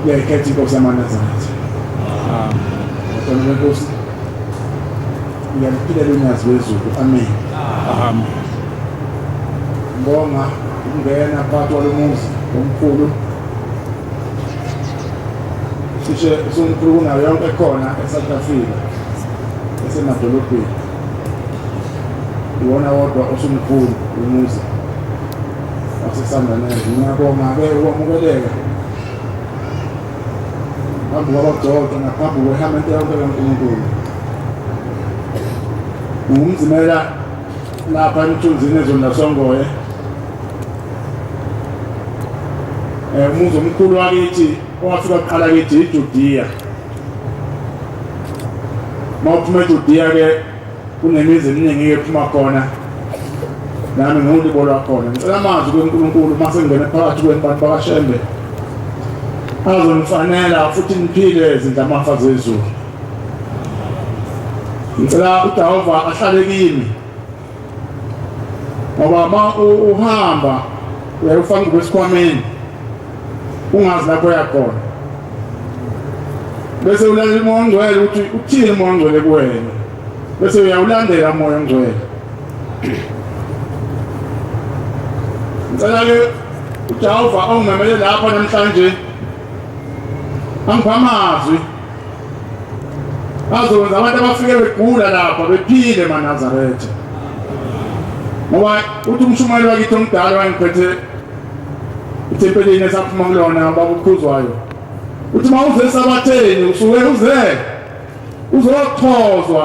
ngiyayikhetha inkosi yamaNazaretha. Ngiyabonga inkosi. Ngiyaliphilela unyazi wezulu. Amen. Amen. Ngibonga ukungena phakathi kwalo muzi omkhulu. Sisho somkhulu kunayo yonke khona eSouth Africa. Esemadolobheni. Iwona wodwa osumkhulu umuzi. Wasesandane. Ngiyabonga-ke ukwamukeleka. Phambi kwabagcogqa ngaphambi kwehamente yonke kaNkulunkulu. Ngumzimela lapha emthunzini eZondasongoye. Umuzi omkhulu wakithi owafika kuqala kithi iJudiya. Mawuphuma eJudiya-ke kunemizi eminingi ephuma khona. Nami ngiwulibolwa khona. Ngicela amazwi kuNkulunkulu mase ngene phakathi kwebantu bakaShembe. Azonifanela futhi niphile izindlamafa zezulu. Ngicela uJehova ahlale kimi. Ngoba ma uhamba uyayifanga kwesikhwameni. Ungazi lapho yakhona. Bese ulalela umoya ongcwele ukuthi uthini umoya ongcwele kuwena. Bese uyawulandela umoya ongcwele. Ngicela-ke uJehova awungimemele lapha namhlanje. Angipha amazwi azokwenza abantu abafike begula lapha bephile eManazaretha. Ngoba uthi umshumayeli wakithi omdala wayengiphethe ithempelini esaphuma kulona babukhuzwayo. Uthi ma uze esabatheni usuke uzochozwa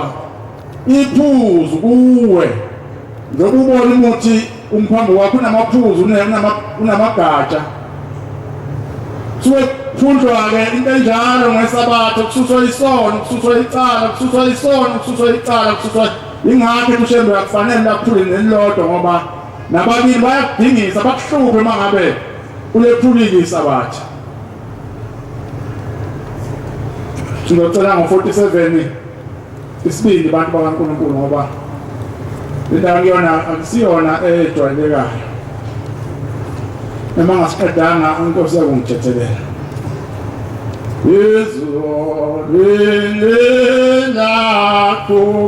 iphuzu kuwe. Njengoba ubona umuthi umphambo wakho unamaphuzu unamagatsha. Suke phundlwa-ke into enjalo ngesabatha kususwa isono, kususwa icala, kususwa isono, kususwa icala, kususwa ingakho uShembe akufanele laphule nelilodwa ngoba nababili bayakudingisa bakuhluphe mangabe ulephulile isabatha. Ngicela ngo-47 isibili abantu bakaNkulunkulu ngoba indawo kuyona akusiyona ejwayelekayo. Noma ngasiqedanga inkosi yakungithethelera. Izulu lakubaba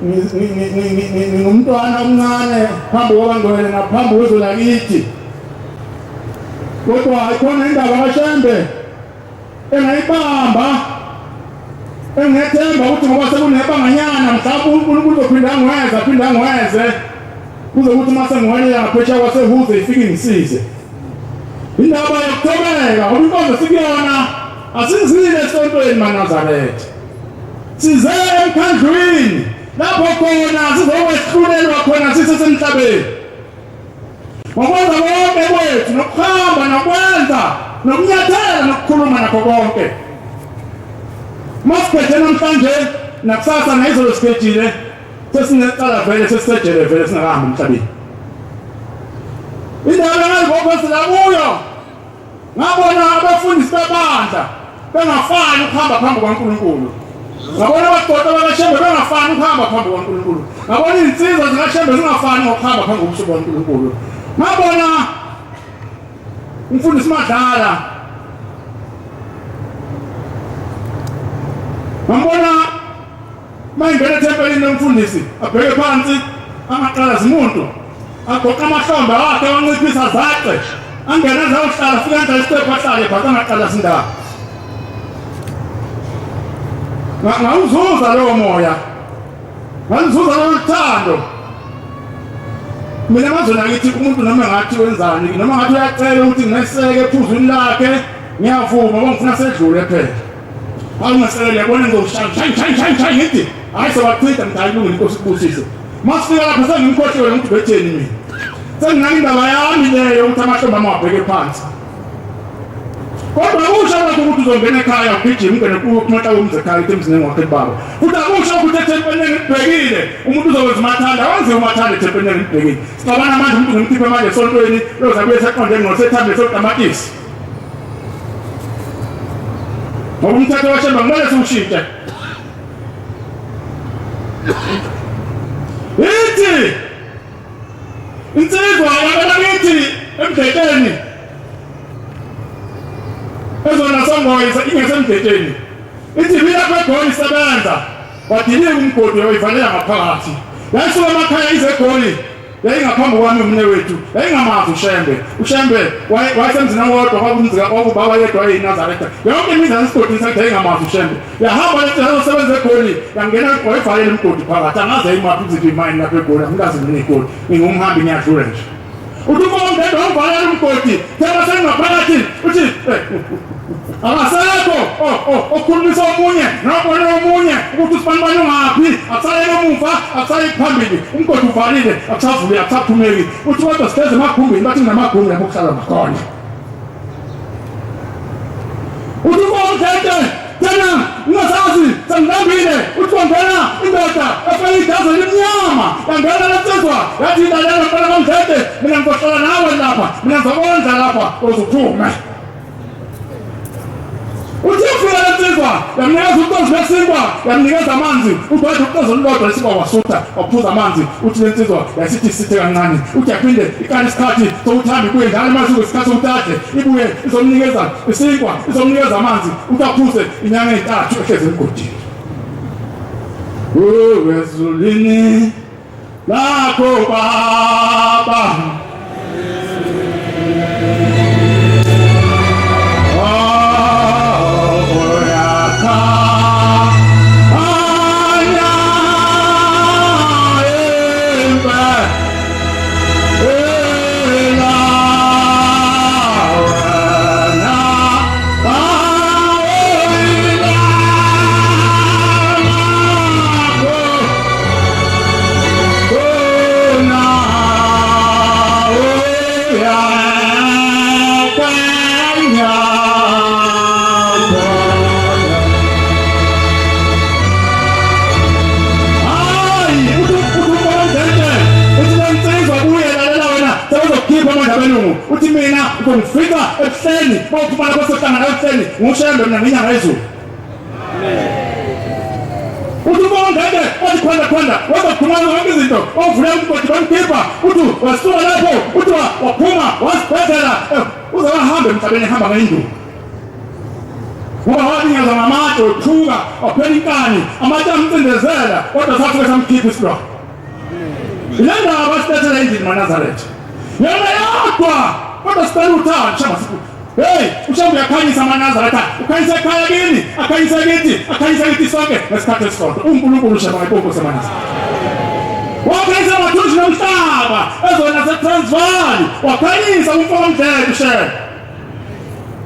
ngumntwana omncane phambi kwabangcwele ngaphambi kwezwe lakithi, kodwa ikhona indaba kaShembe engayibamba, engethemba ukuthi ngoba sekunebanganyana mhlawumbe uNkulunkulu uzophinda angweze kuze ukuthi uma sengiwelela ngaphesheya kwaseHuze ifike ingisize. Indaba yokuthobeka ngoba inkonzo sikuyona asizile esontweni maNazaretha, size emkhandlwini lapho khona sizokwehlulelwa khona sisesemhlabeni ngokwenza konke kwethu, nokuhamba nokwenza nokunyathela nokukhuluma nakho konke. Masiphethe namhlanje nakusasa nayizolo sikhethile sesineqala vele sesisejele vele singahamba emhlabeni. Indaba engayivokosela kuyo ngabona abafundisi bebandla bengafani ukuhamba phambi kwaNkulunkulu, ngabona abadoda bakaShembe bengafani ukuhamba phambi kwaNkulunkulu, ngabona izinsizwa zikaShembe zingafani ngokuhamba phambi kobuso bukaNkulunkulu. Ngabona umfundisi Madlala, ngambona mayingena ethempelini lomfundisi abheke phansi angaqala zimuntu, agoqa amahlombe wakhe wanciphisa zace, angena zawuhlala fika kanjalo isitepu ahlale phansi angaqala zindaba. Ngawuzuza lowo moya, ngangizuza lowo luthando. Mina ngazona ngithi umuntu noma ngathi wenzani, noma ngathi uyacela ukuthi ngeseke ephuzwini lakhe, ngiyavuma ngoba ngifuna sedlule phela. Awungasele yabona ngishaya ngithi hayi sewachitha mdalilungile inkosi kubusise. Masifika lapha sengimkhohlwe ukuthi betheni mina. Senginayo indaba yami leyo ukuthi amahlombe amabheke phansi. Kodwa akusho ukuthi uzongena ekhaya ugijima ungene kuMata umze ekhaya emzini wakhe baba. Futhi akusho ukuthi ethempelini ngibhekile umuntu uzokwenza umathanda, wenze umathanda ethempelini ngibhekile. Sicabana manje umuntu ngimkhiphe manje esontweni lozabuye seqonde ngosethande sotamatisi. Ngoba umthetho waShembe ngimele siwushintshe. Ithi insizwa yabakithi emdeteni ezona songoyisa ingesemdeteni, ithi bila kwegoli isebenza wadilika umgodi oyivalela ngaphakathi. Yayisuka emakhaya izegoli yayingaphambi kwami umnewethu, yayingamazi uShembe wayesemzini wodwa kwakubaba yedwa eyiNazaretha. Yonke imizana esigodini sakhe yayingamazi uShembe. Yahamba lethi yazosebenza egoli, yangena wayivalela umgodi phakathi, angaze imaphi izinto imayini lapho egoli, angikazi mina igoli, ngingumhambi ngiyadlula nje. Uthi umndedwa wayivalela umgodi, thema sengaphakathi uthi akasekho okhulumisa omunye nobona omunye ukuthi usibani ungaphi, akusalele emuva akusaye phambili, umgodi uvalile akusavuli akusaphumeki. Uthi kodwa sitheze emaghumbini bathi nginamagumbi lapho kuhlala ngakhona. Uthi umndedwa thena ungasazi sengilambile, uthi wangena indoda efake ijazi elimnyama yangena lensizwa yathi lalela mfana kamdede, mina ngizohlala nawe lapha, mina ngizokondla lapha uzuphume. Uthi ufika lensizwa yamnikeza utozi lesinkwa, yamnikeza amanzi, uthi wathi utozi olulodwa lesinkwa wasutha waphuza amanzi. Uthi lensizwa yasithi sithe kancane, uthi yaphinde ikani isikhathi sokuthamba kuye njalo manje isikhathi sokuthathe ibuye izomnikeza isinkwa, izomnikeza amanzi, uthi aphuze inyanga ezintathu ehlezi emgodini. Ezulwini lakho Baba uthi mina ngifika ekuseni bawuphuma kwasohlangana ekuseni nguShembe mina nginyanga ezulu. Uthi bongeke wathi khona wazokhuluma zonke izinto ovula umgodi bamkhipha, uthi wasuka lapho uthi waphuma wasibhedlela uze wahambe emhlabeni ehamba ngeyinduku. ngoba wabinyazwa ngamatshe wephuka waphela inkani amatshe amcindezela kodwa safike samkhipha isilwane. Ile ndaba sitethela endlini maNazaretha yona yodwa kodwa sicela uthando shamba siku hey ushamba uyakhanyisa maNazaretha ukhanyisa ekhaya kini akhanyisa kithi sonke ngesikhathi esisodwa uNkulunkulu shamba ngephupho semaNazaretha wakhanyisa amathunzi nomhlaba ezona seTransvaal wakhanyisa umfana uMdlele ushela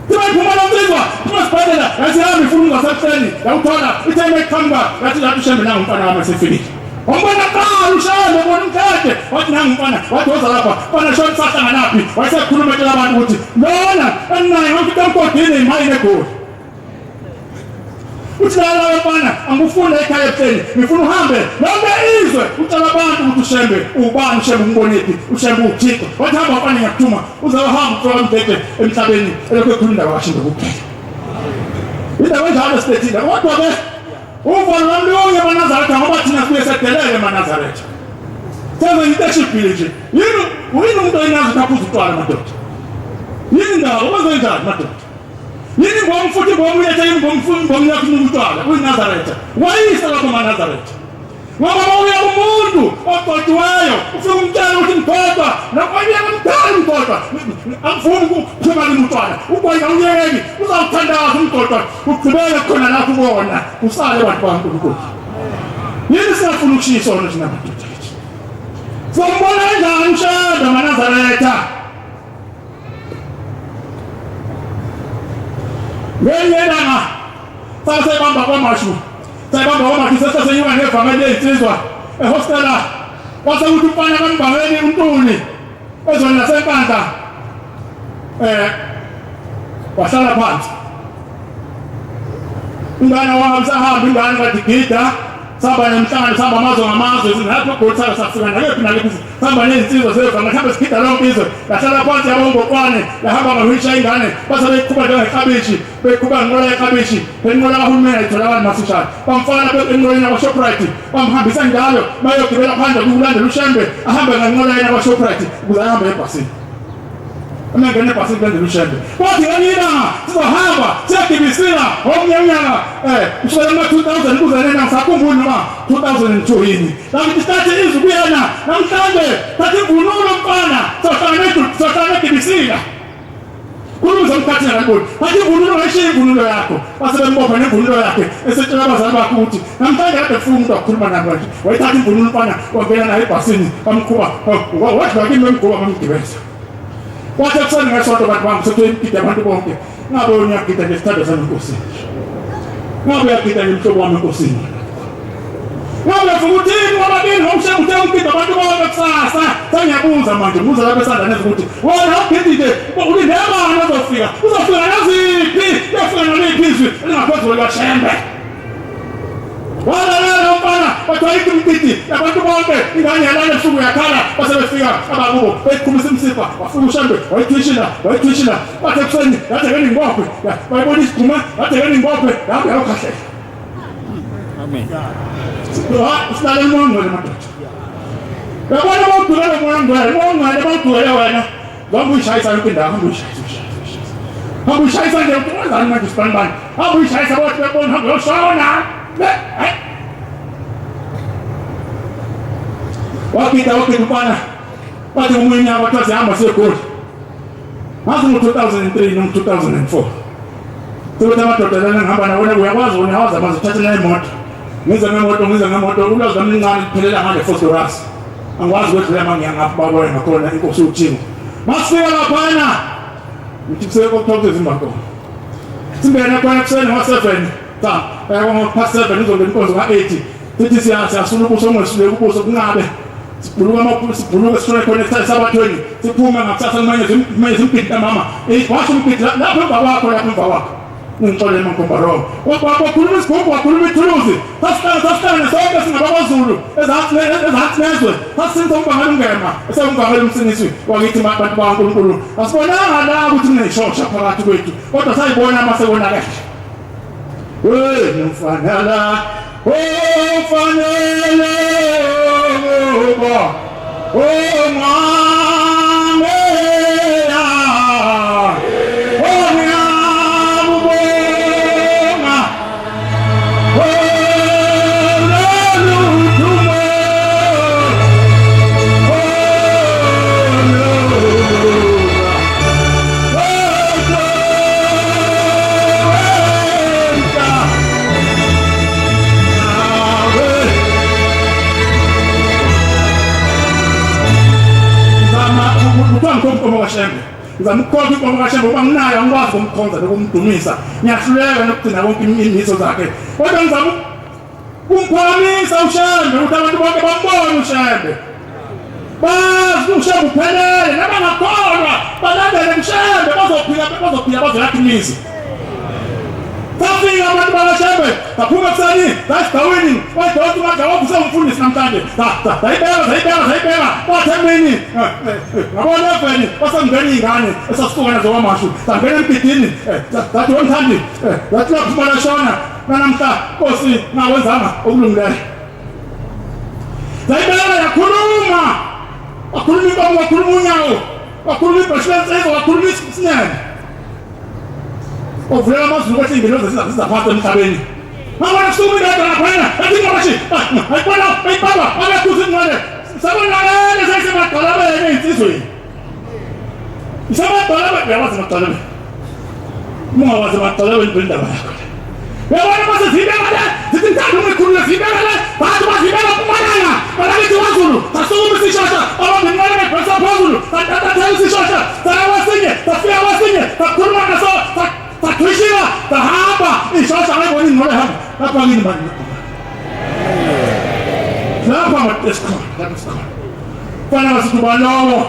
Tibayiphumela umzizwa kusibhedlela yasihamba ifuna ungasekuseni yawuthola itheme ekhamba yathi lathi ushembe nanga umfana wami sefikile wambona qala ushembe ubona umthethe wathi nanga umfana wathi woza lapha mfana shona sahlanganaphi wayesekhuluma etshela abantu ukuthi lona eninaye ngifika emgodini imayini egoli uthi lala mfana angifuna ekhaya ekuseni ngifuna uhambe lonke izwe utshela abantu ukuthi ushembe ubani ushembe umboniphi ushembe uThixo wathi hamba mfana ngiyakuthuma uzawuhamba uthola umthethe emhlabeni elokhu ekhuluma indaba kashembe kuphela indaba enjalo sithethile kodwa ke uvalo lwamlungu emaNazaretha ngoba thina sibuye sedelele emaNazaretha senze inteshipile nje yini umuntu eNazaretha aphuza utshwala madoda yini ndaba ubenze njani madoda yini ngoba futhi ngoba uyethe yini ngoba yakho utshwala uyiNazaretha wayisa lapha emaNazaretha ngoba uya umuntu oqothiweyo ufika umtshela ukuthi ngikhohlwa nokwabiyeka umdala umkhohlwa angifuni ukuphuma umntwana ukwenza unyeki uzawuthandaza umkhohlwa ugqibele khona lapho ubona usale abantu baNkulunkulu yini singafuna ukushisa sona thina madoda sombona kanjani ushanda maNazaretha ngenyelanga sasebamba kwamashu sayibamba kwamashu seseyiwa nevangeli ey'nsizwa ehostela kwase ukuthi umfana kambangeli uNtuli ezweni laseNkandla wahlala phansi ingane wahamba ingane kadigida sahamba nemhlangano sahamba amazwe ngamazwe sinapho egolithayo safika nakephi nakephi sahamba nezinsizwa zevanga mhlawumbe sigida lonke izwe lahlala phansi yabongokwane yahamba ngawilsha ingane base beyiqhuba njengeklabishi beyiqhuba ngenqola yeklabishi benqola kahulumeni ayitholakali masishane bamfana enqoleni yakwaShoprite bamhambisa njalo bayogibela phandle kulandela ushembe ahambe ngenqola yakwaShoprite ukuze ahambe ebhasini amangene ebhasini kulandela ushembe kwathi ngenyilanga sizohamba siyagibisila omnye unyaka kusukela kuma-2000 kuze nena ngisakhumbuli noma 2002 yini lakithi sithathe izwi kuyena namhlanje thatha imvunulo mfana sohlala negibisila kulungiza umkhathi ngaliboni thatha imvunulo ngayishiya imvunulo yakho base bembopha nemvunulo yakhe esetshela abazali bakho ukuthi namhlanje kade kufuna umuntu wakhuluma nami kanje wayithatha imvunulo mfana wavela naye ebhasini bamqhuba wathi bakini bemqhuba bamgibeza wathi ekuseni ngesonto bantu bami sekuyigida abantu bonke ngabe uyagida ngesithando sami enkosini ngabe uyagida nemhlobo wami enkosini ngabe fukuthini wababili ngomshebe uthe ungigida abantu bonke kusasa sangiyabuza manje ngibuza lapha esandane ukuthi wena ugidide ulindebani uzofika naziphi uyofika naliphi izwi elingaphezulu kaShembe walalela mfana bathiwa ikimkiti abantu bonke ingane yalala ebusuku yakhala base befika abakubo beyiqhumisa imsipha wafika uShembe wayithwishila bathe ekuseni yathi ngene ngibophe bayibona isigquma yathi ngene ngibophe yahamba yayokhahlela amen silalela umoya ongcwele madoda yabona bawudulele umoya ongcwele bawudulele wena hamba uyishayisa yonke indawo hamba uyishayisa nje wenzani manje sibanibani hamba uyishayisa bathi bebona hamba yoshona wakita mfana bathi umunye unyaka bathiwa sihamba siyeGoli ngazi ngo-2003 no-2004 sokuthi amadoda lana ngihamba nawo uyakwazi uyawazi amazi uthathela imoto ngize ngemoto ulwazi lami lincane liphelela ngale phosphorus angikwazi ukwedlula uma ngiyangaphi babone ngakhona inkosi uThixo masifika laphana ngithi kuseke Zimbabwe simbene khona ekuseni ngo-7 past 7 izongena inkonzo nga-8 sithi siyasula ubuso ongehluleka ubuso kungabe sibhuluka sishone khona esabathweni siphume ngakusasa kumanye zimbhidla mama washo umbhidla lapho emva kwakho ngixolele emankombaroma wakhuluma isigubhu wakhuluma ithuluzi sasihlangane sonke singabakwaZulu ezansi nezwe sasisinza umbangela ungema esewumbangela umsinisi wakithi bantu bakaNkulunkulu asibonanga la ukuthi kuneshosha phakathi kwethu kodwa sayibona amasekonakele mfanele kaShembe ngizama ukukhokha inkomo kaShembe ngoba nginayo angikwazi ukumkhonza nokumdumisa ngiyahluleka nokugcina konke imiso zakhe kodwa ngizama umphakamisa uShembe ukuthi abantu bonke bambone uShembe bazi uShembe uphelele nabangakholwa balandele uShembe bazophila bazolakha imizi Safika abantu bakaShembe baphuma kusani basidawini wadonke madla umfundisi namhlanje zayibeka bathemini ngabona eveni basangena ingane esasuka nazo kwamashu sangena empidini zathi womthandi zathi laphuma lashona namhla Nkosi ngawenzanga okulungileyo zayibeka yakhuluma wakhuluma inkomo wakhuluma unyawo wakhuluma ibhashilensezo wakhuluma isinyane Ovela amazulu ukuthi ingelozi zizaphatha emhlabeni. Mabona suku indodana laphana, athi ngabashi. Ayibona, ayibaba, abakhuzi incane. Sabona lele sesemadolobheni insizweni. Isamadolobheni yabazi madolobheni. Mungawazi madolobheni indaba yakho. Yabona base zibeka la, zithi ngithanda ukukhulula zibeka la. Bathi bazibeka kumalanga. Balakithi wazulu, sasukuma isishosha, abangimele bebhesa phezulu. Tathatha isishosha, sawasinye, safika wasinye, sakhuluma ngaso. Sakhishila sahamba ishosha ayibona ingqole hamba lapha kini manje lapha matesikhona fana basitubalowo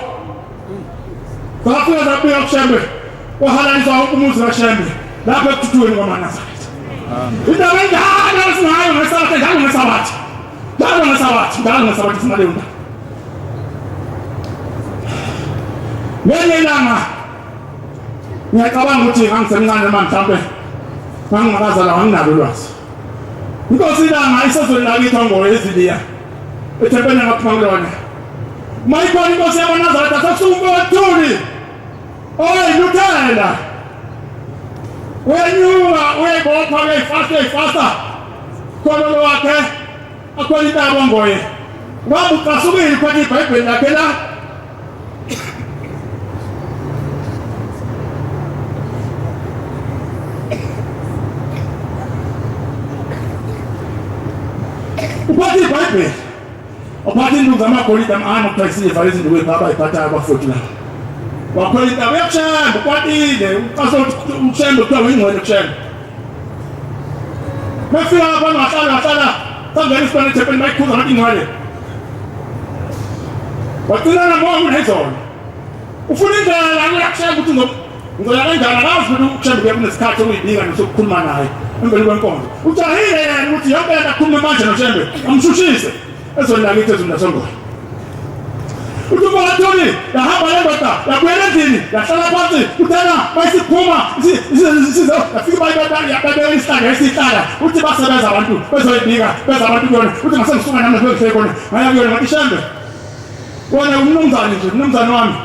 bafika zapika kuShembe wahalaliswa umuzi kaShembe lapha ekuthuthweni kwaManazaretha indaba enjalo sinayo ngesabatha njalo ngesabathi sinaleyo ndaba ngenye ilanga ngiyacabanga ukuthi ngangisemncane manje mhlawumbe ngangingakazalwa nginalo ulwazi Inkosi ilanga isezweni lakithi ongoye eziliya ethempelini ngaphuma kulona mayikhona inkosi yaManazaretha sasuka wathuli Luthela uyenyuka uyebopha uyayifasta kololo wakhe akhona intaba ongoye wabucasukile phakathi iBhayibheli lakhe la Uphathi iBhayibheli uphathi indlu zamagolide amane ukuthayisinye valezi indlu kwebaba iphathayo abafoti labo wakhwela intaba yakuShembe ukwatile uqasa uShembe kuthiwa uyingcwele kuShembe bafika abantu bahlala sangena isibane ethempelini bayikhuza ngathi ingcwele wagcina namongo nezolo ufuna indlela la kuShembe ukuthi ngizoya kanjani akazi ukuthi uShembe kunesikhathi okuyibika nosokukhuluma naye emveni kwenkonzo ujahile yena ukuthi yonke into akhulume manje noShembe amshushise ezweni lakithi ezweni lasongoye uthi kwathoni yahamba le ndoda yabuyela endlini yahlala phansi uthena bayisiphuma yafika bayibeka isihlala esihlala uthi basebenza abantu bezoyibika beza abantu kuyona uthi ngasengisuka nami ngihlale khona ngaya kuyona ngathi Shembe wena umnumzane wami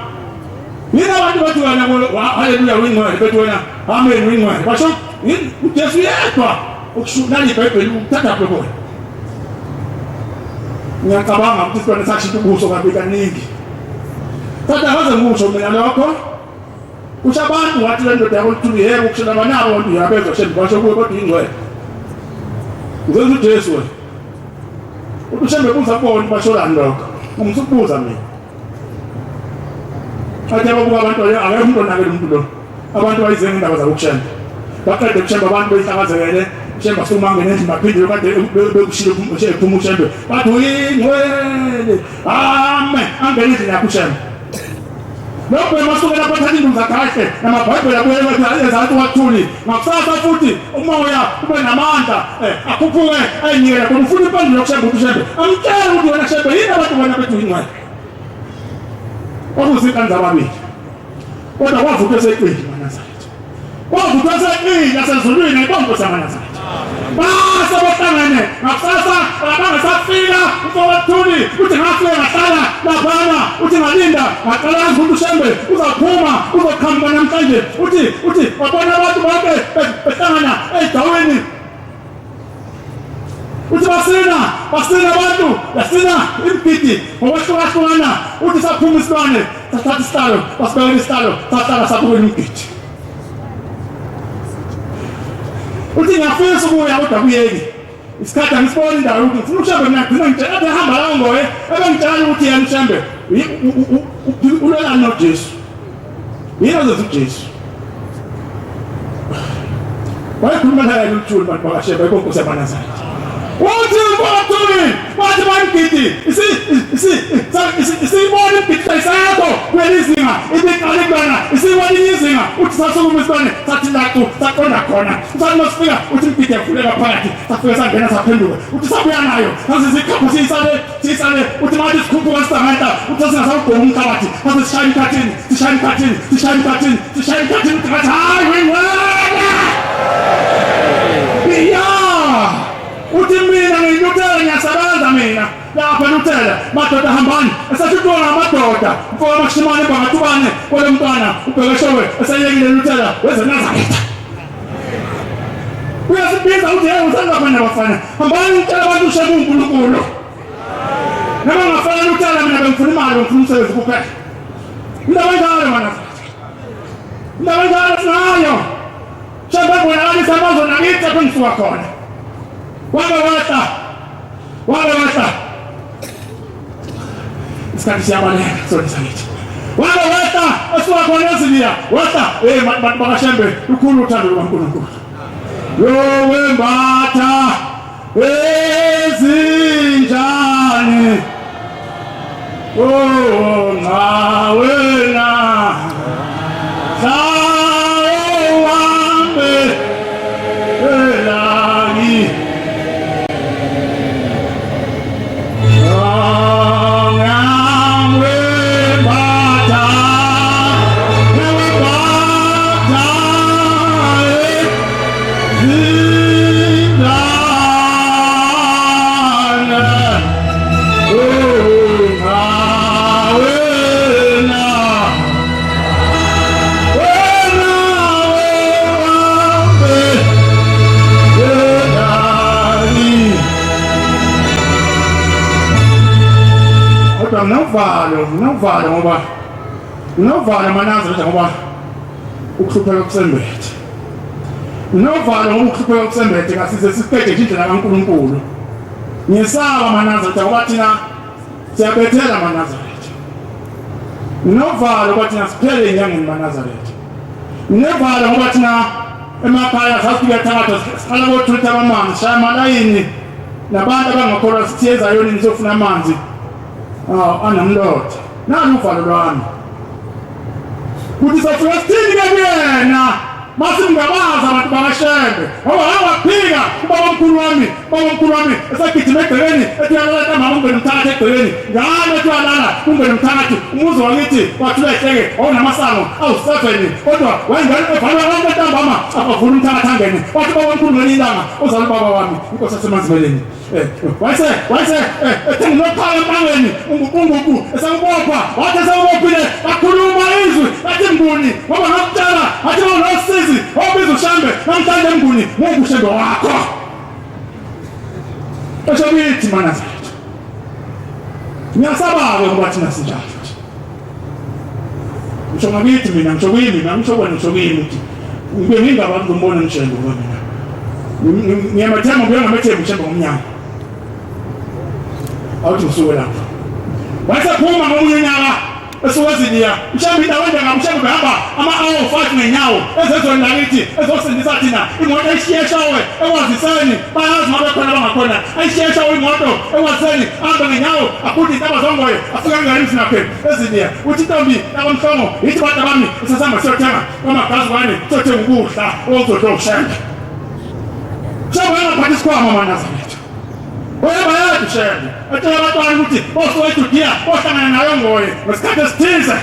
yini abantu bathi wena haleluya uyingcwele bethi wena amen uyingcwele basho uJesu yedwa ukushukunani iBhayibheli ukuthatha kwebona ngiyacabanga ukuthi sibone sashintsha ubuso kabi kaningi kodwa ngaze ngisho mina lokho usha abantu wathi le ndoda yakho uthuli yebo ukushela banabo abantu yabezwa Shembe basho kuwe kodwa ingcwele uzenza uJesu wena uShembe buza kubona basholani lokho ngumsukubuza mina athi ababuka abantu akekho umuntu onakele umuntu lo abantu bayizenga indaba zabo kuShembe baqede kuShembe abantu beyihlakazekele Shembe asumangene endlini baphinde kade bekushilo ephuma uShembe bathi uyingcwele amen angene endlini yakho uShembe lokho emasukela bathatha indlu zakhe namaBhayibheli abuye bathi ezathi wathuli ngakusasa futhi umoya ube namandla akhuphuke ayinikele kodwa ufuna impendulo yokuShembe ukuthi uShembe amtshela ukuthi wena Shembe yini abantu bona bethu uyingcwele kwakuzinkani zababili kodwa kwavuthwa eseqini eManazaretha kwavuthwa eseqini nasezulwini ayibonkosi yaManazaretha base bahlangene ngakusasa abangasafika uFowethuli uthi ngafike ngahlala laphana uthi ngalinda ngaqala ukuthi uShembe uzaphuma uzoqhamuka namhlanje uthi babona abantu bonke behlangana edaweni uthi basina abantu yasina impiti ngokwahlukahlukana uthi saphuma isilwane sathatha isihlalo basibekela isihlalo sahlala sabukela impiti uthi ngiyafisa ukuya kodwa kuyeki isikhathi angisiboni indawo ukuthi ngifuna uShembe mina ngicina ngitshela athi hamba la ongoye ebengitshela ukuthi yena uShembe ulelana noJesu yena zenza uJesu wayekhuluma naye uThuli bantu bakashebe konke seManazaretha wathi bathuli bathi bayigidi isibona igidi sakho kwelizinga ibiqale kubana isibona izinga uthi sasukuma isibane sathi laqo saqonda khona sathi masifika uthi igidi yafuleka phakathi safika sangena saphenduka uthi sabuya nayo sasizikhapha sisale uthi manje sikhuphuka sisamenta uthi singasawugoma umhlabathi sathi sishaya ikhathini uthi hayi wena uthi mina ngiluthela ngiyasebenza mina lapha luthela madoda hambani esashutona amadoda mfoko amashimane bangathubane kwele mntwana ubhekeshowe esayekile luthela weze Nazaretha uyasibiza uthi hey usanda khona bafana hambani ngicela abantu ushebe uNkulunkulu noma ngafana luthela mina bengifuna imali bengifuna umsebenzi kuphela indaba njalo Nazaretha indaba njalo sinayo shebe bona alisa amazo nakithi apho ngisuka khona wabawata isikhathi siyabaleka sorry sakithi wabawata asuka khona ezilia wata bakashembe lukhulu uthando lukaNkulunkulu wembatha ezinjani wena Nginovalo Manazaretha ngoba ukuhlupheka kusembethe. Nginovalo ngoba ukuhlupheka kusembethe ngasize siqede indlela kaNkulunkulu. Ngiyesaba Manazaretha ngoba thina siyabethela Manazaretha. Nginovalo ngoba thina siphele enyangeni Manazaretha. Nginovalo ngoba thina emakhaya sasifika thakatha siqala kothutha amanzi shaya malayini nabantu abangakholwa sithiyeza yona nisofuna amanzi. Anamlotha nalo uvalo lwami kuthi safika sithini ke kuyena masingabaza abantu bakashembe ngoba waphika ubabamkhulu wami esagijima egcekeni etiyalala mama ungene umthakathi egcekeni ngalo etiyalala ungene umthakathi umuzi wakithi wathula ehleke awunamasango awu7 kodwa wayengena evalwa wonke ntambama akavula umthakathi angene wathi babamkhulu ngelinye ilanga uzala ubaba wami inkosi yasemanzimeleni wayese ethenginokhala empangeni unguqunguqu esangibopha wathi esangibophile bakhuluma izwi bathi Mnguni ngoba ngakutshela athi nosizi obiza uShambe namhlanje Mnguni ngokushembe wakho eshobithi Manazaretha ngiyasaba-ke ngoba thina sinjalo ngisho ngakithi mina ngisho kimi ngisho kwena ngisho kimi ngibe ngingaba ngimbona umshembe ngoba mina ngiyamathemba ngibe ngamethemba umshembe ngomnyama awuthi usuke lapho wayesaphuma ngomunye nyaka esukwaziliya mshembe indawo enjenga mshembe behamba ama-hour 5 ngenyawo ezezweni lakithi ezosindisa thina imoto ayishiyeshawe ekwaziseni bayazi ngabe khona bangakhona ayishiyeshawe imoto ekwaziseni ahambe ngenyawo akhudi intaba zongoye afika engalisi nakhe eziliya uthi intombi yakwamhlongo yithi bantu bami sasihamba siyothenga kwamagazi wani siyothenga ukudla okuzodla ushembe mshembe engaphathi isikhwama Manazaretha bayadi shembe atshela abantwana ukuthi bosuka eJudiya bohlangana nayo ngoye ngesikhathi esithize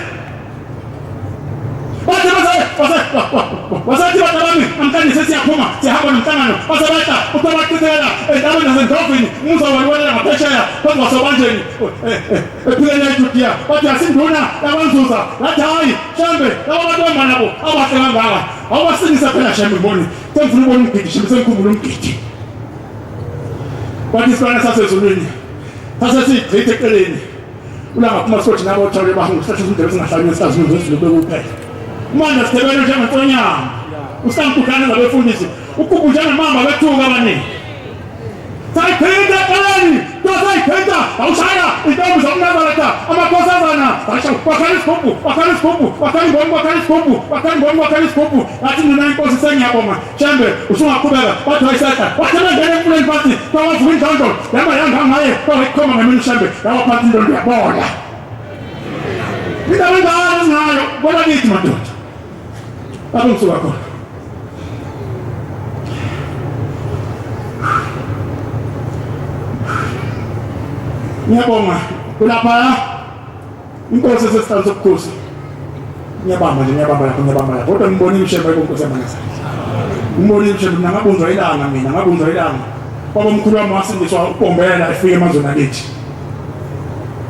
wasethi bantu bami namhlanje sesiyaphuma sihamba nomhlangano basebeta ukuthi abachithela endaweni zasendlovini umuzi waliwelela ngaphesheya kodwa wasobanjeni ephikeni eJudiya bathi asinduna yakwanzuza lathi hayi shembe laba bantu behamba nabo abahle kangaka awubasindisa phela shembe mboni sengifuna ubona umgidi shembe sengikhumbula umgidi bathi isibane sasezulwini sasesiyichithe eceleni ulangaphuma sothi nabo othole bahangu sithathe izindebe singahlanye esitazini zezulu bekuphela umanda sithebele njengetonyama usankudlane zabefundisi ukubhu njengemamba bethuka abaningi sayichitha eceleni tosayiphetha awushaya intombi zomNazaretha amakhosazana isigubhu athi mina inkosi sengiyabonga Shembe usungaqhubeka bathi wayiseka wathi bengene emfuleni phansi kwavuka indondo yaba yanga ngaye kwayikhoma ngemini Shembe yaba phansi indondo yabona mina bengazi ngayo bona kithi madoda abangisuka khona ngiyabonga kulapha inkosi sesihlalo sobukhosi ngiyabamba lapho kodwa ngibonile uShembe inkosi yamanasa ngibonile uShembe ngabunzwa ilanga baba omkhulu wami wasindiswa uBombela efike emazweni akithi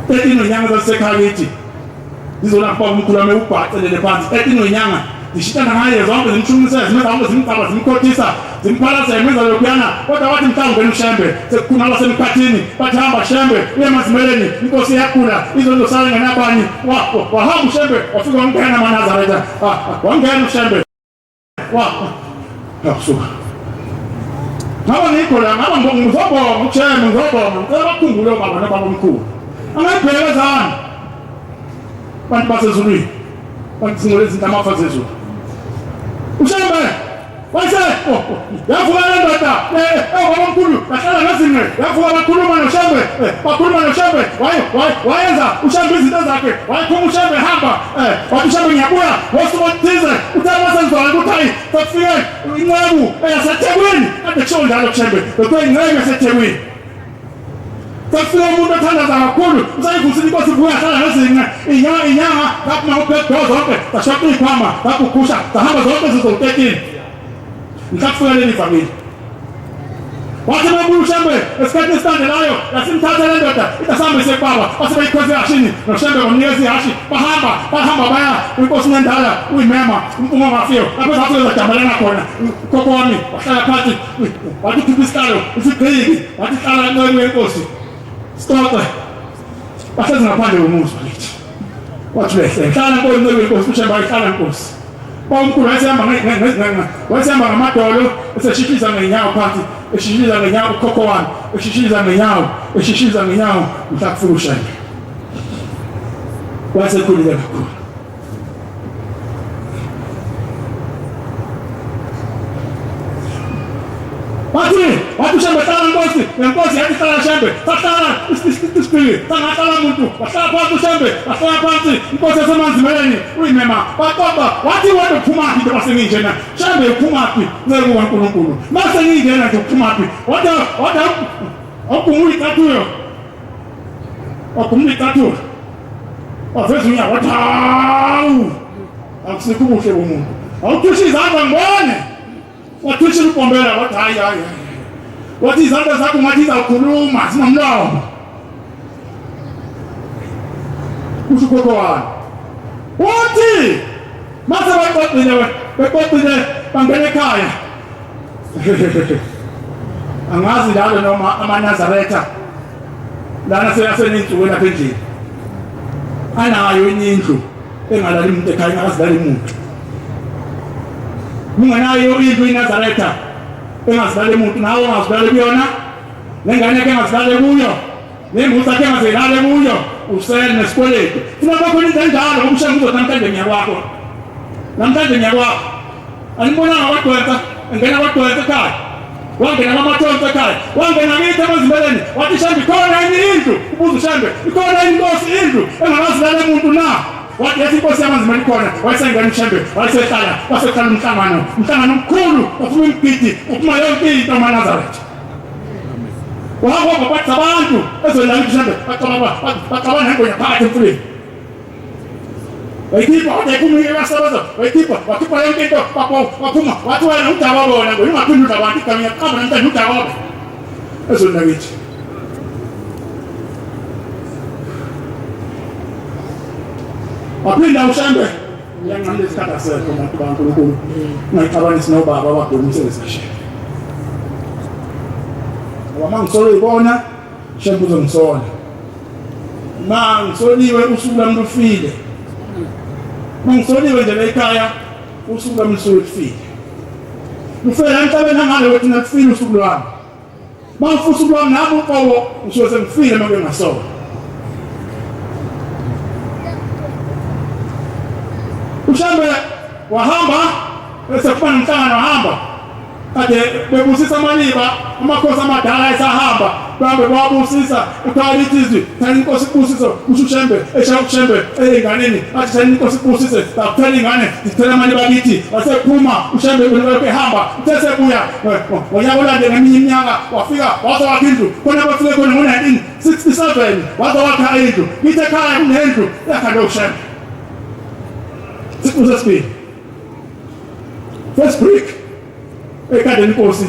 13 inyanga zasekhaya kithi ngizolapha baba omkhulu wami ubhacelele phansi 13 inyanga zishitana ngaye zonke zimshumisa zimenza zimcaba zimkhothisa zimphalazela menza lokuyana kodwa wathi mhlawumbe uShembe sekukhunala semkhathini bathi hamba Shembe uye Mazimeleni inkosi yakhula izondo sale ngenabani wahamba uShembe wafika wangena eManazareta wangena uShembe yasuka ngaba ngikho la ngaba ngizobonga uShembe ngicela bakhumbule baba nobaba omkhulu angayibheka zana bantu basezulwini bantu singole izinto amafa zezulu uShembe wayise yavuka le ndoda baba omkhulu bahlala ngazingwe yavuka bakhuluma noShembe wayenza uShembe izinto zakhe wayikhoma uShembe hamba wathi uShembe ngiyabuya ngosuku oluthize uthe masenzwayo ukuthi hayi safike inqebu yaseThekwini kade kusho njalo uShembe bekwe inqebu yaseThekwini safike umuntu othandaza kakhulu usayivusile inkosi ibuya hlala ngezingwe inyanga kaphuma ubhekdo zonke sashota ikhwama kakukhusha sahamba zonke zizo-13 ngikafika leli family wathi mabuya uShembe esikhathini esilandelayo yasimthatha le ndoda itasambe sekubaba basebeyikhweza ihashini noShembe bamnikeza ihashi bahamba baya inkosi nendala uyimema umfumo ongafika lapho zafike zajamelana khona ukhokho wami wahlala phansi wathi ukhipha isihlalo usigriki wathi hlala enqeni yenkosi Stop. Bahlezi ngaphandle komuzi bakithi. Wathi lehle hlala enqeni yenkosi uShembe ayihlala enkosi. Bawumkhulu wayesihamba ngamadolo eseshishisa ngenyawo phansi eshishisa ngenyawo ukhokho wami eshishisa ngenyawo mhla kufika uShembe wayesekhulile kakhulu wathi uShembe hlala nenkosi yathi hlala Shembe sahlala isipili sangahlala umuntu wahlala phansi uShembe wahlala phansi inkosi yaseManzimeleni uyimema baqoba wathi wena uphumaphi into basengingena Shembe uphumaphi nceke kaNkulunkulu mase ngingena nje uphumaphi wathi awugumuli ikathuyo waveza unyawo wathi hawu akusikho ubuhle bomuntu awuthusha izandla ngibone wathusha uBombela wathi hayi wathi izandla zakho ngathi izawukhuluma zinomlomo kusho ukhokho wami wathi mase beqoqile bangena ekhaya angazi njalo noma amaNazaretha lana seyaseninsuku lapha endlini anayo indlu engalali umuntu ekhaya engazilali umuntu mungenayo indlu iNazaretha engazilali umuntu nawe ungazilali kuyona nengane yakhe engazilali kuyo nembuzi yakhe engazilali kuyo usele nesikweletu funa bakhona into enjalo ngoba uShembe uzothi namhlanje ngiyakwakho anibonanga kwadwetsa engena kwadwetsa ekhaya wangena amathonto ekhaya wangena kithi eMazimeleni wathi Shembe ikhona enye indlu ubuza uShembe ikhona indlu engakazilali umuntu na wathi yathi inkosi yaMazimeleni ikhona wayesengena uShembe wayesehlala umhlangano omkhulu uphuma imigidi uphuma yonke into eManazareta wahamba bathi abantu ezolala uShembe bacabana nengonya phakathi emfuleni wayikhipha wathi ayiphumile yasebenza wakhipha yonke into waphuma wathi wena udaba bona ungaphindi udaba abantu igama ngiyaqamba namhlanje udaba bona ezolala kithi waphinda uShembe yanqamle isikhathi asekho abantu kaNkulunkulu ungayixabanisi nobaba abaduma umsebenzi kaShembe ngoba mangisolo ibona Shembe uzongisola mangisoliwe usuku lami lufile mangisoliwe nje la ekhaya usuku lami lufile lufela emhlabeni angale wethi nakufile usuku lwami mangifusa usuku lwami nabo uqobo usuke sengifile manje ngasola Ushambe wahamba bese kufana nomhlangano wahamba kade bebusisa amaliba amakhosi amadala esahamba bahambe bawabusisa ukhalithi izwi thana inkosi ibusise uShembe eshaya uShembe enganeni athi thana inkosi ibusise akuthela ingane zithela amaliba kithi wasephuma uShembe ehamba usesebuya ngonyaka olande ngeminye iminyaka wafika waza wakha indlu khona bafike khona ngo-1967 waza wakha indlu ngithe ekhaya kunendlu yakhanda uShembe sesibili first brick ekade inkosi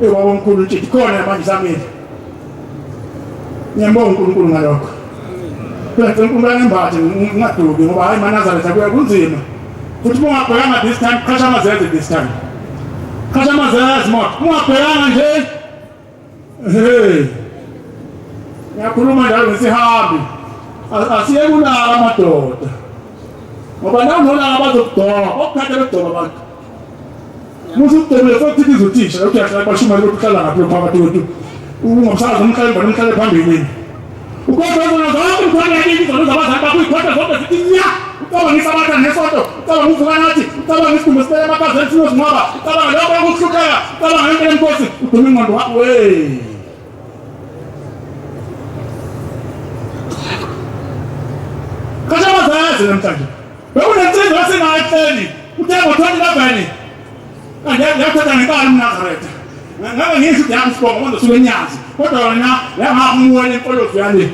ebaba omkhulu ntshithi khona manje samile ngiyambonga uNkulunkulu ngalokho phela uNkulunkulu angembathi ngingaduki ngoba hayi maNazaretha kuya kunzima futhi ungabhekanga this time qasha amazeze this time qasha amazeze moto ungabhekanga nje ngiyakhuluma njalo ngesihambi asiye kulala amadoda ngoba nawo nolala bazokudoba okukhathe bedoba abantu musu ukudobela futhi izothisha ukuyahla bashuma lokuhlala ngapha phakathi kwethu ungumsazi umhlaba nomhlaba phambili ukodwa zona zonke ukhona yini zona zabazali kuyikhotha zonke zithi nya ucaba ngisabatha nesonto ucaba ngivuka nathi ucaba ngisigumbe sibele emakazeni sinozingcwaba ucaba lokho ukuhlupheka ucaba ngempela inkosi udume ingqondo wakho kasha bazazi namhlanje bekunensizwa yasengayihleli uthe ngo-2011 ngiyathatha ngenkani uNazaretha ngabe ngisho ukuthi yangisibonga manje suke enyazi kodwa wena yangamuwela impolozo yale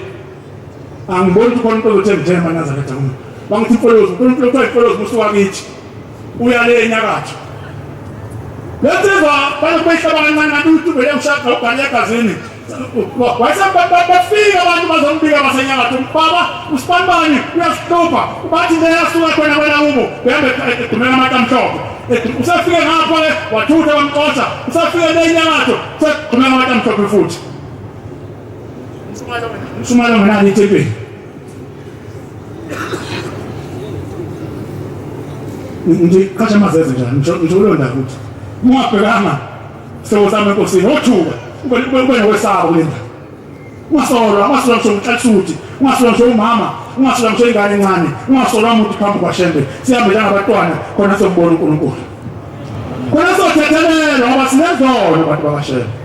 angiboni ukuthi khona into zothemba eNazaretha kuma bangithi impolozo impolozo musuka kithi uya le enyakatho lensizwa bayihlaba kancane kanti utubele ushaka ubhale egazini bafika abantu bazombika basenyakatho baba uSipanibani uyasihlupha bathi ngiyasuka khona kwelakubo behambe edumela amatamhlophe usafike ngapha wathutha wamxoxa usafike lenyakatho usaqhumela amatamhlophe futhi Msumalo ngenani ithempeli nje qasha amazeze njani ngisho ulonda futhi ungabhekanga sebo sami enkosini othuka ube nokwesaba kulinda ungasolwa ngisho umhlathuthi ungasolwa ngisho umama ungasolwa ngisho ingane encane ungasolwa umuntu phambi kwaShembe sihambe njengabantwana khona sombona uNkulunkulu khona sothethelelwa ngoba sinezono abantu bakwaShembe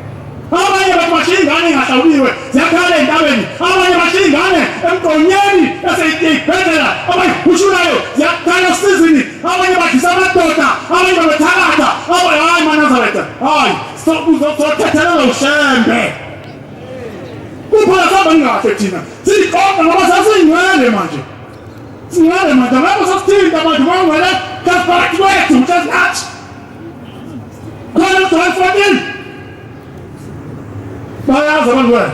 abanye bathi bashiya ingane engahlawuliwe ziyakhala entabeni abanye bashiya ingane emgqonyeni eseyibhedlela abanye ushulayo ziyakhala esizini abanye badlisa amadoda abanye babethakatha abanye hayi maNazaretha hayi uzothethelelwa uShembe kuphela saba ngahle thina siqonda ngoba sasingcwele manje singcwele manje ngapho sasithinta manje ngongcwele kaphakathi kwethu sasinathi khona uDoyfodini bayazi abantu wena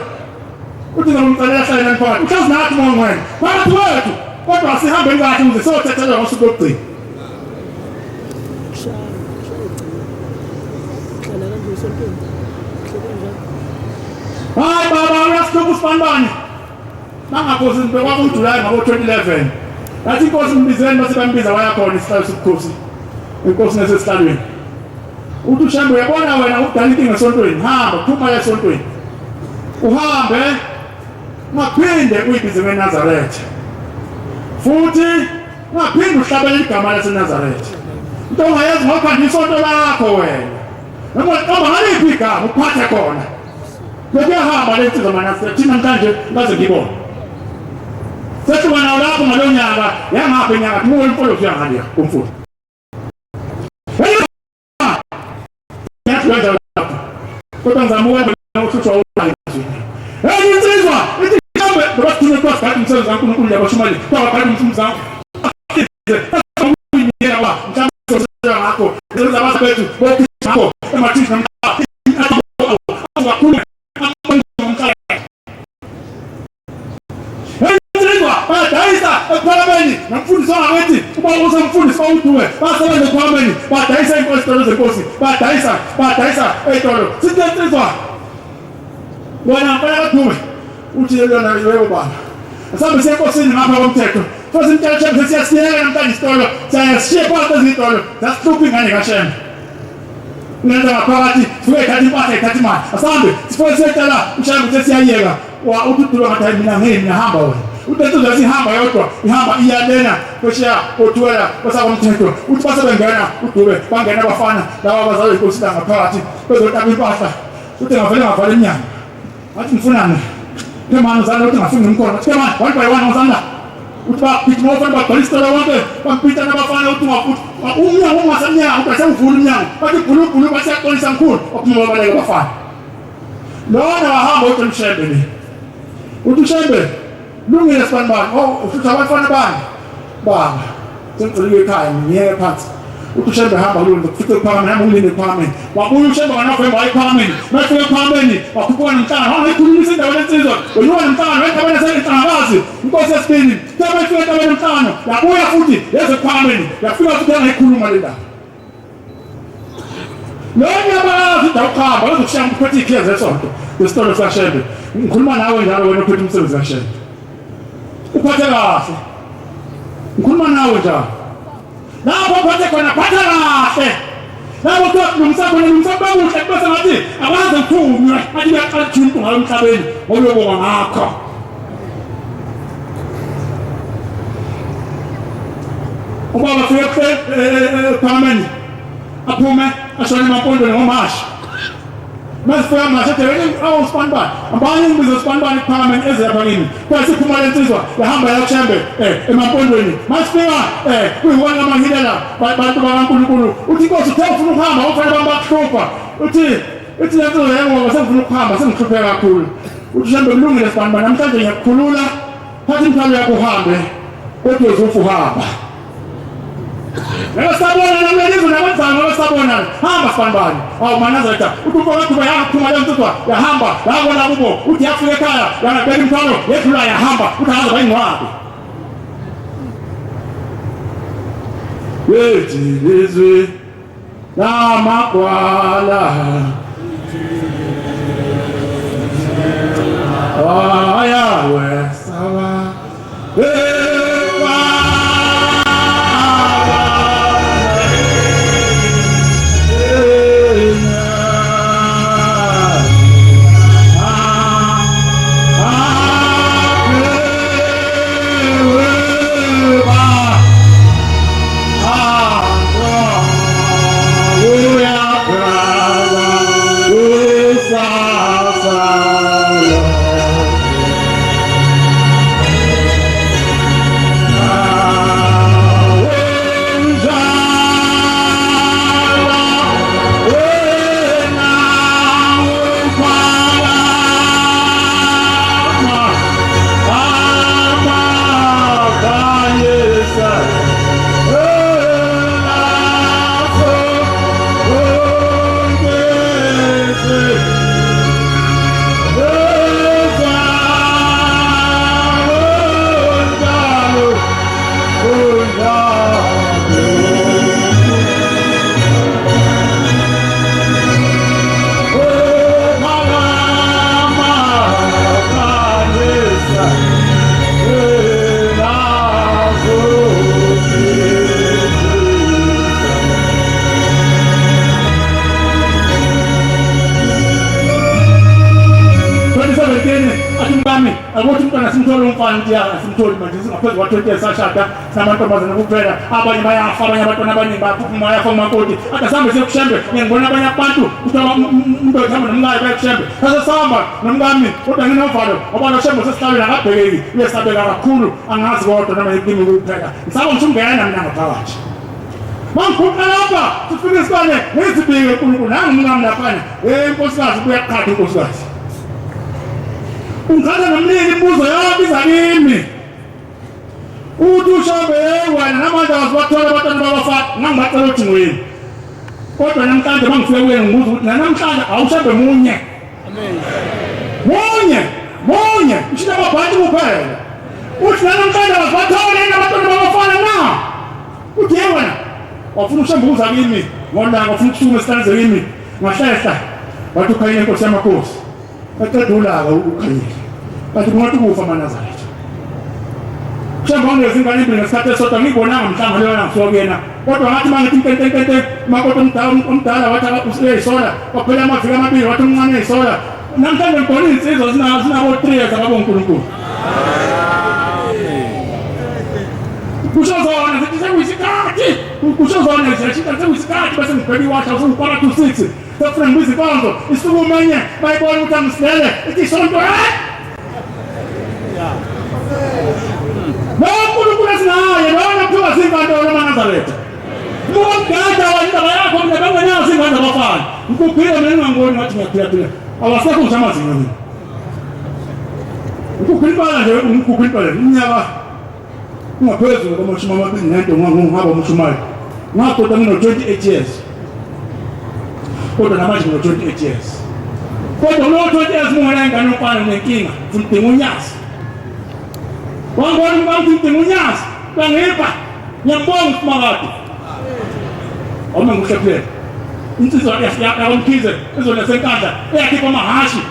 uthi ngomcela hlala phakathi usazinathi ngongcwele phakathi kwethu kodwa sihambe ngathi uze sothethelelwa ngosuku lokugcina hayi baba uyasihlupha uSipanibani bangakosi bekwaku uJulayi ngabo-2011 yathi inkosi mbizeni base bambiza wayakhona isihlalo sobukhosi inkosi nesesihlalweni uthi uShembe uyabona wena udala inkinga esontweni hamba phuma esontweni uhambe ungaphinde uyibize kweNazaretha futhi ungaphinde uhlabele igama laseNazaretha into ongayenzi ngokhanda isonto lakho wena noma uqamba ngaliphi igama uphathe khona bekuyahamba le nsizwa maNazaretha thina manje ngaze ngibone sesibona lapho ngalo nyaka yangapha inyaka kuwo impolozo yangaliya kumfundo yathi lapho kodwa ngizamuka nokuthutha ulwazi hey insizwa ithi mhlambe ngokuthuna kwathi ngathi umsebenzi kaNkulunkulu yabashumali kwabakhala umsebenzi ngiyela mhlambe ngakho lezi abasebethu bokhipha emathini ngakhulu badayisa ekuphakemeni namfundisi wangakithi uba usemfundisi wawuduwe basebenza ekuphakemeni badayisa inkositolo zenkosi badayisa ey'tolo sithi lensizwa wena mpela kadume uthi yona yebo baba asambe siye enkosini ngapha komthetho futhi imtshela Shembe siyasiyeka namhlanje isitolo siyasishiye phakathi ezitolo sasihlupha ingane kaShembe ngenza ngaphakathi sifike ethatha impahla ethatha imali asambe sifike siyetshela uShembe ukuthi siyayeka uthi udulo ngathi mina ngeke ngiyahamba wena uthi insizwa sihamba yodwa ihamba iyalena kweshiya othuwela kwasakomthetho uthi basebengena udube bangena abafana laba abazalwa inkosi la ngaphakathi bezotaka impahla uthi ngavale emnyango athi ngifunane kemani uzana uthi ngafuni ngimkhona athi kemani one by one uzana uthi baphitha nofana bagcwalisela wonke bampitha nabafana uthi umnyango ungasemnyango uthi asewuvula umnyango bathi bhulubhulu basiyaqolisa mkhulu ophuma babaleka abafana lona wahamba uthi Mshembe le uthi Mshembe lungile sibanibani futhi abafana bani baba sengicela ekhaya ngiyeke phansi uthi Mshembe hamba kulona kufice ephakame nami ngilinde ephakame wabuya uMshembe kanafemba ephakame mase ephakame wakhuphuka nomhlanga wangayikhulumisa indawo lensizwa uyiwa nomhlanga wekhabana senhlangakazi inkosi yesibili thaba ifika endaweni nomhlanga yabuya futhi yeze ephakame yafika futhi angayikhuluma le ndaba Lona bazi dawukhamba uzokushaya uphethe ikhiya zesonto lesitolo sikaShembe ngikhuluma nawe njalo wena uphethe umsebenzi kaShembe uphathe kahle ngikhuluma nawe njalo lapho uphathe khona phatha kahle lapho kulungisa khona kulungisa bakuhle kubese ngathi abaze ngiphume athi uyaqala uthuntu ngayo emhlabeni ngobuyobonga ngakho ubaba fike phameni aphume ashone emapondweni ngomashi masifika mashe ethi awusipanibani abanye ngibiza sipanibani ephakameni ezeyabangini kwase iphuma lensizwa yahamba yakuShembe emapondweni masifika kuyiwona lamahilela bantu bakaNkulunkulu uthi inkosi uthe ufuna ukuhamba ufanele bakuhlupha uthi lensizwa yengoba sengifuna ukuhamba sengihlupheka kakhulu uthi Shembe kulungile sipanibani namhlanje ngiyakukhulula thatha imithwalo yakho uhambe kodwa uzofa uhamba Sabona namlelizo nabazango basabona hamba sibanibani awumanazatha uthi yaphuma lensizwa yahamba yabona kubo uthi yafika ekhaya yangabeka imithwalo yedlula yahamba uthi haza bayingcwabe yethi lizwe namagwala ayawe sawa Akuthi umntwana simthole umfana ukuthi simthole manje singaphezu kwa-20 sashada sinamantombazana kuphela abanye bayafa abanye abantwana abaningi bayaphuma bayafa umakoti ade sihambe siye kuShembe ngiyangibona abanye abantu kuthiwa umuntu ehamba nomkayo baye kuShembe sasesihamba nomkami kodwa nginovalo ngoba noShembe sesihlabeni akabhekeki uyesabeka kakhulu angazi kodwa noma yikimi kuphela ngisaba ngisho ungena mina ngaphakathi mangikhuqa lapha sifike isikwane ngizibike uNkulunkulu nangu umngami laphana inkosikazi kuyaqhatha inkosikazi ungikhala nomlili imbuzo yonke iza kimi uthi uShembe wena namanje azibathola abantwana babafana ngangibacela ukuthi ngoyini kodwa namhlanje mangifike kuye ngibuza ukuthi namhlanje awuShembe munye amen munye ushila ababhali kuphela uthi namhlanje azibathola abantwana babafana na uthi wena wafuna uShembe uza kimi ngolanga ufuna ukusuka esitanze kimi ngahlehla wathi ukhayile inkosi yamakhosi aqeda ulaka ukhayile bathi kungathi kufa amaNazaretha Shembe ngezingane impilo ngesikhathi esodwa ngibonanga mhlanga leyo ngisuka kuyena kodwa ngathi mangithi inkente makoti umdala wathi uyisola kwaphela amaviki amabili wathi umncane uyisola namhlanje ngibona insizwa zinabo 3 years ababonkulunkulu ushozona nje sekuyisikhathi bese ngibheka iwasha usungibhala 26 sefuna ngibiza inkonzo isuku umenye bayibona ukuthi angisilele ithi sonto uNkulunkulu esinaye lona kuthiwa zinkantolo eManazaretha mugada wandaba yakho mina bangenazo ingane zabafana ukuphila mina ngingangoni ngathi ngiyaphila awasekho nje amazinyo mina ukuphila nje ukuphila iminyaka ungaphezulu kwamashumi amabili nento ngihamba umushumayo ngakoda ngino 28 years kodwa namanje ngino 28 years kodwa lo 20 years mungena ingane yomfana nenkinga ngidinga unyasi wangona ngibanga ngidinga unyasi bangipha ngiyambonga uMakade oma ngihlephela insizwa yakamkhize izona senkandla eyakhipha amahashi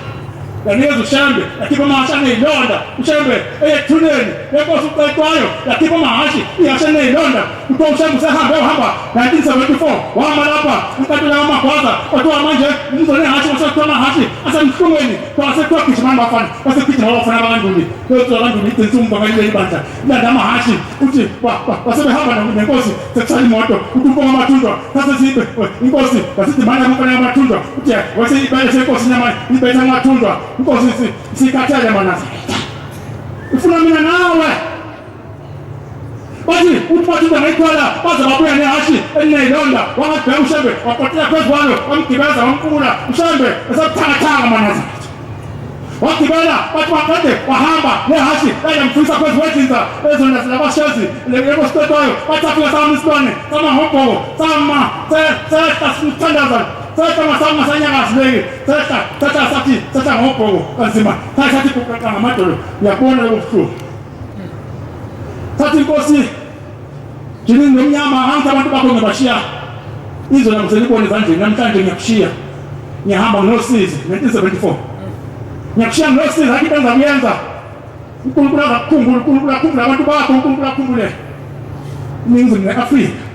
yanikeza uShembe yakhipha amahashi anezilonda uShembe eyethuneni lenkosi uqeqwayo yakhipha amahashi ihashe anezilonda utho uShembe uhamba 1974 wahamba lapha inkantolo yamagwaza kodwa manje umzone hashi wasethola amahashi asemhlungweni kwasekuthiwa gijima abafana basekugijima abafana abanganduli kodwa abanganduli idensumba ngaleli bandla landa amahashi uthi basebehamba nenkosi sekusala imoto uthi umbonga amathunjwa sasesibe inkosi basithi manje abafana amathunjwa uthi wase ibale senkosi nyama ibetha amathunjwa inkosi sikhathele Manazaretha ufuna mina nawe bathi uthi ngayithola baze babuya nehashi eneyilonda wangabheka uShembe waqothela phezu kwalo wamgibeza wamqula uShembe esabuthakathaka Manazaretha wagibela bathi wakade wahamba nehashi yamfisa phezu kwejinza ezona silabashezi lebo sithetwayo bathi afika sami isilwane samahobhoko sama sesithandaza sesama sanyakasileki setha ngobhoko kanzima sathi kuqaqa ngamadolo ngiyabona lobuhlungu sathi inkosi jini nomnyama hangi abantu bakho ngibashiya izolo ngiselibona ezandleni namhlanje ngiyakushiya ngihamba nosizi 1974 ngiyakushiya nosizi akho into engizakuyenza uNkulunkulu akukhumbule abantu bakho uNkulunkulu akukhumbule iningizimu neAfrika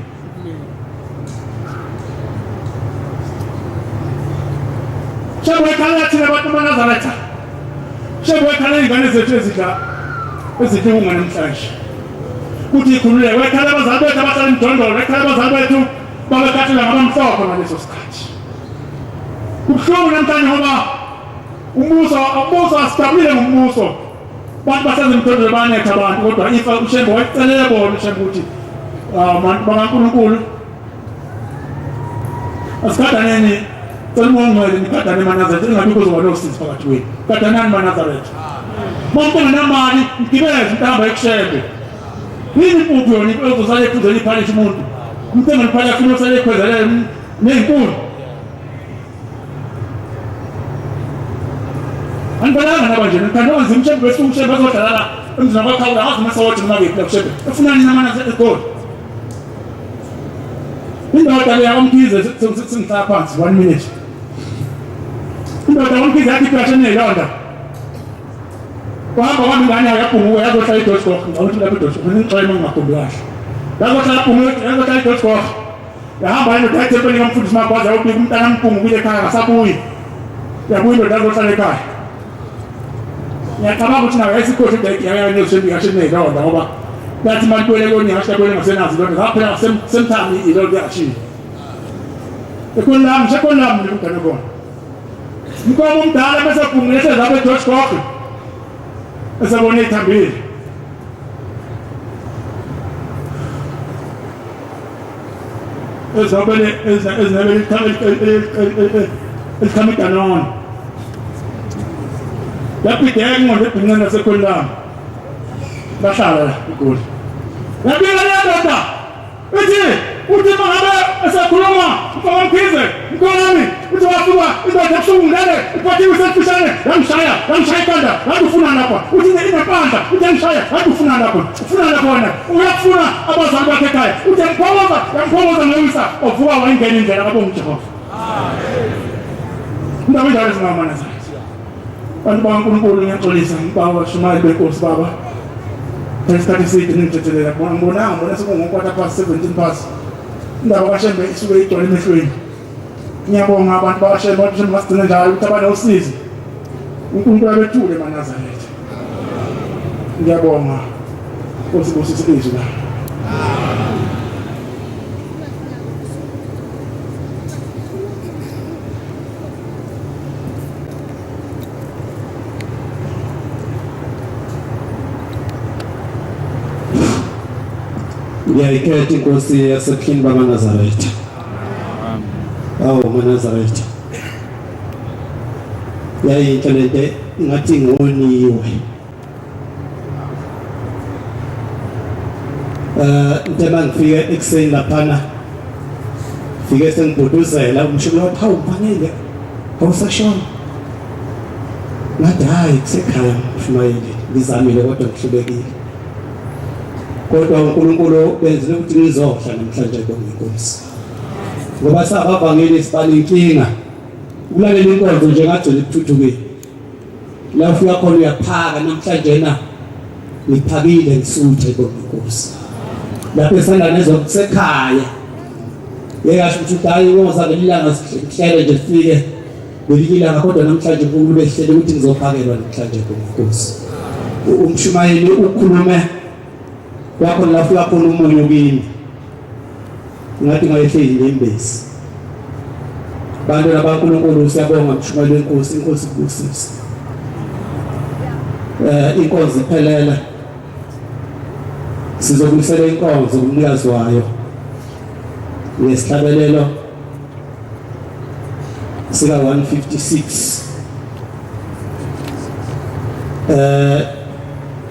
Shembe ekhala thina abantu bamaNazaretha Shembe ekhala ingane zethu ezidlunga namhlanje kuthi ikhululeke ekhala abazali bethu abahlala emdondolo ekhala abazali bethu babekhathela ngabamhlophe ngaleso sikhathi kubuhlungu namhlanje ngoba umbuso asijabulile ngombuso bantu basenza emdondolo banetha abantu kodwa ifa uShembe wayecelele bona uShembe ukuthi abantu bakaNkulunkulu asikadaneni Selumongwele nikadane Manazaretha ingabikho zoba nosizi phakathi kwenu kadanani Manazaretha bonke ngenamali ngibeze intamba ekusHembe yini impuphu yona izosale ephuzela iphalisha umuntu umthenga liphali afuna usale ekhwezelele nezinkulu anibonanga nabanje nikhanda onzima uShembe besuku uShembe azodlala emzini wakwakhaula azi masothi nabekho uShembe efunani naManazaretha egoli indoda leyakamkhize singisa phansi 1 minute indoda kamkhize yathi iphashe neyilonda wahamba kwami ingane yakabhunguwe yazohlala iDorskop ngawuthi lapha iDorskop ngixoxe ngingakhombhi kahle yazohlala ibhunguwe yazohlala iDorskop yahamba indoda yathi empeleni kamfundisi Magwaza yobika umntana ambhungukile ekhaya akasabuyi yabuya indoda yazohlala ekhaya ngiyacabanga ukuthi nayo yayisikhohle yayaneShembe ihashe neyilonda ngoba yathi mantwele koni hashakwele ngasenazi lonke ngaphela semthami ilonke yashiya ekonlami sekonlami ngikugana kona mkomo umdala bese bhungile sezabe Dorskop esabone ithambile ezabele ezinabele elikhamidanono yapideka ingqondo ebhungile nasekonlami bahlala igoli yabika leyandoda uthi mangabe esakhuluma uMkhize mkonami uthi wasuka indoda ekusungulele iphathiwe isefishane yamshaya ikhanda ngathi ufuna lapha uthi inempandla uthi yamshaya ngathi ufuna lapha khona uyafuna abazali bakhe ekhaya uthi yamphokoza ngoyisa ovuka wayingena indlela kabonga uJehova indaba njalo zingamanazayo bantu bakaNkulunkulu ngiyaxolisa ngibaba shumayi benkosi baba isikhathi eside ningithethelele ngibona sekungokwata past 17 past indaba kaShembe isuke igcwele emehlweni ngiyabonga abantu bakaShembe bathi masigcine njalo ukuthi abanosizi uNkulunkulu abethule eManazaretha ngiyabonga Nkosi izwi la ngiyayikhetha inkosi yasebuhleni bamaNazaretha. Awu maNazaretha. Yayinhle lento ngathi ngoniwe. Into mangifika ekuseni laphana fike sengibhuduzela umshini wathi hawu mfanele awusashona. Ngathi hayi kusekhaya Mshumayeli ngizamile kodwa ngihlulekile. Kodwa uNkulunkulu benzile ukuthi ngizodla namhlanje ngeNkosi. Ngoba sabavangeli sibani inkinga. Ukulalela inkonzo nje ngagcwele ukuthuthukile. La ufika khona uyaphaka namhlanje na ngiphakile ngisuthe ngeNkosi. Lapho esanda nezokusekhaya. Yeyasho ukuthi hayi ngoza ngelilanga sihlele nje sifike. Belikilanga kodwa namhlanje uNkulunkulu behlele ukuthi ngizophakelwa namhlanje ngeNkosi. Umshumayeli ukhulume wakho la ufika khona umunyu kimi. Ngathi ngayehle inyembezi. Bantu labaNkulunkulu siyabonga Mshumayeli wenkosi, inkosi kubusisa. Inkonzo iphelele. Sizokulisela inkonzo kumnikazi wayo. Ngesihlabelelo sika 156.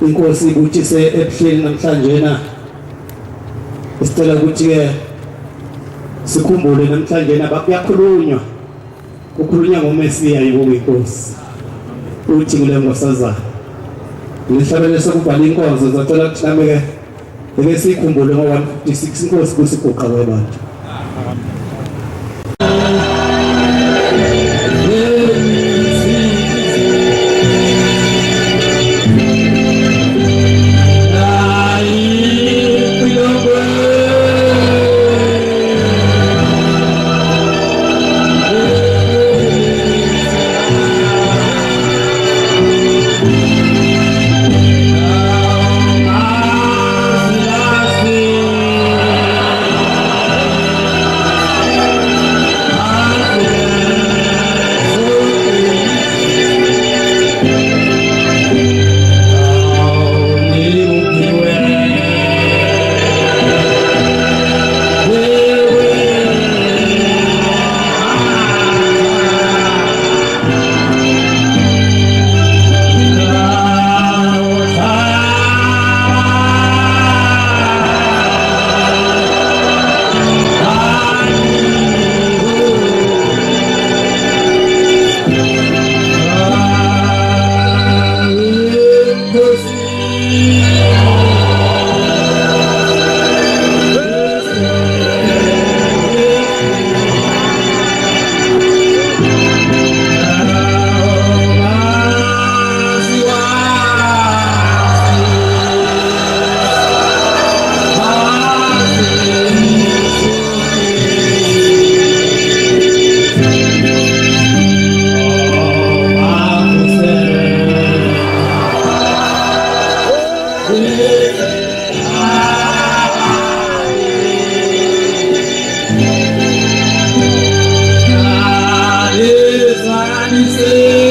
Inkosi ukuthi ebuhleni namhlanje na isicela ukuthi ke sikhumbule namhlanje na bakuyakhulunywa kukhulunywa ngoMesiya yinkosi uthi kule ngosazana ngihlabele sokubhala inkonzo ngicela ukuthi nami ke eke sikhumbule ngo156 inkosi kusiguqa kwabantu. Say